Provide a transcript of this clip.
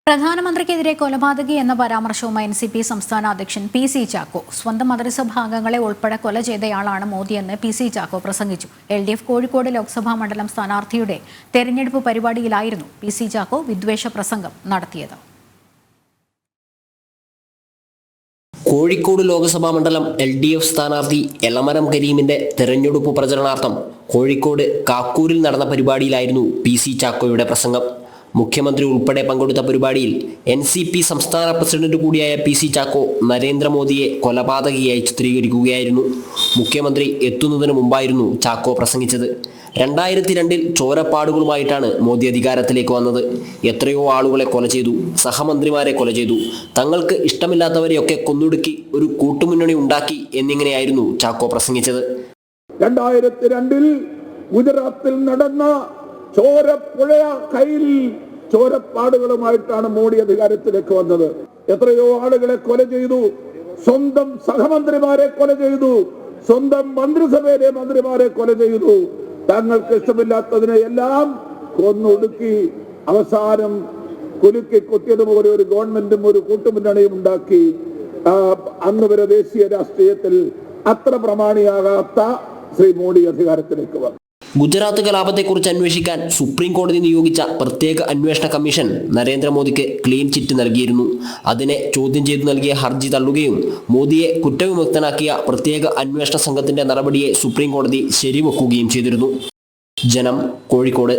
പ്രധാനമന്ത്രിക്കെതിരെ കൊലപാതകി എന്ന പരാമർശവുമായി എൻസിപി സംസ്ഥാന അധ്യക്ഷൻ പി.സി. ചാക്കോ സ്വന്തം മന്ത്രിസഭാംഗങ്ങളെ ഉൾപ്പെടെ കൊല ചെയ്തയാളാണ് മോദിയെന്ന് പി.സി. ചാക്കോ പ്രസംഗിച്ചു. എൽ.ഡി.എഫ് കോഴിക്കോട് ലോക്സഭാ മണ്ഡലം സ്ഥാനാർത്ഥിയുടെ തെരഞ്ഞെടുപ്പ് പരിപാടിയിലായിരുന്നു പി.സി. ചാക്കോ വിദ്വേഷ പ്രസംഗം നടത്തിയത്. കോഴിക്കോട് ലോക്സഭാ മണ്ഡലം എൽ.ഡി.എഫ് സ്ഥാനാർത്ഥി എളമരം കരീമിന്റെ തെരഞ്ഞെടുപ്പ് പ്രചരണാർത്ഥം കോഴിക്കോട് കാക്കൂരിൽ നടന്ന പരിപാടിയിലായിരുന്നു പി.സി. ചാക്കോയുടെ പ്രസംഗം. മുഖ്യമന്ത്രി ഉൾപ്പെടെ പങ്കെടുത്ത പരിപാടിയിൽ എൻസിപി സംസ്ഥാന പ്രസിഡന്റ് കൂടിയായ പി.സി. ചാക്കോ നരേന്ദ്രമോദിയെ കൊലപാതകിയായി ചിത്രീകരിക്കുകയായിരുന്നു. മുഖ്യമന്ത്രി എത്തുന്നതിന് മുമ്പായിരുന്നു ചാക്കോ പ്രസംഗിച്ചത്. 2002 ചോരപ്പാടുകളുമായിട്ടാണ് മോദി അധികാരത്തിലേക്ക് വന്നത്. എത്രയോ ആളുകളെ കൊല ചെയ്തു, സഹമന്ത്രിമാരെ കൊല ചെയ്തു, തങ്ങൾക്ക് ഇഷ്ടമില്ലാത്തവരെയൊക്കെ കൊന്നൊടുക്കി ഒരു കൂട്ടുമുന്നണി ഉണ്ടാക്കി എന്നിങ്ങനെയായിരുന്നു ചാക്കോ പ്രസംഗിച്ചത്. 2002 ഗുജറാത്തിൽ നടന്ന ചോരപ്പുഴ കയ്യിൽ ചോരപ്പാടുകളുമായിട്ടാണ് മോഡി അധികാരത്തിലേക്ക് വന്നത്. എത്രയോ ആളുകളെ കൊല ചെയ്തു, സ്വന്തം സഹമന്ത്രിമാരെ കൊല ചെയ്തു, സ്വന്തം മന്ത്രിസഭയിലെ മന്ത്രിമാരെ കൊല ചെയ്തു. തങ്ങൾക്ക് ഇഷ്ടമില്ലാത്തതിനെ എല്ലാം കൊന്നൊടുക്കി അവസാനം കുലുക്കി കൊത്തിയതുപോലെ ഒരു ഗവൺമെന്റും ഒരു കൂട്ടുമുന്നണിയും ഉണ്ടാക്കി. അന്ന് വരെ ദേശീയ രാഷ്ട്രീയത്തിൽ അത്ര പ്രമാണിയാകാത്ത ശ്രീ മോഡി അധികാരത്തിലേക്ക് വന്നു. ഗുജറാത്ത് കലാപത്തെക്കുറിച്ച് അന്വേഷിക്കാൻ സുപ്രീം കോടതി നിയോഗിച്ച പ്രത്യേക അന്വേഷണ കമ്മീഷൻ നരേന്ദ്രമോദിക്ക് ക്ലീൻ ചിറ്റ് നൽകിയിരുന്നു. അതിനെ ചോദ്യം ചെയ്തു നൽകിയ ഹർജി തള്ളുകയും മോദിയെ കുറ്റവിമുക്തനാക്കിയ പ്രത്യേക അന്വേഷണ സംഘത്തിന്റെ നടപടിയെ സുപ്രീം കോടതി ശരിവെക്കുകയും ചെയ്തിരുന്നു. ജനം, കോഴിക്കോട്.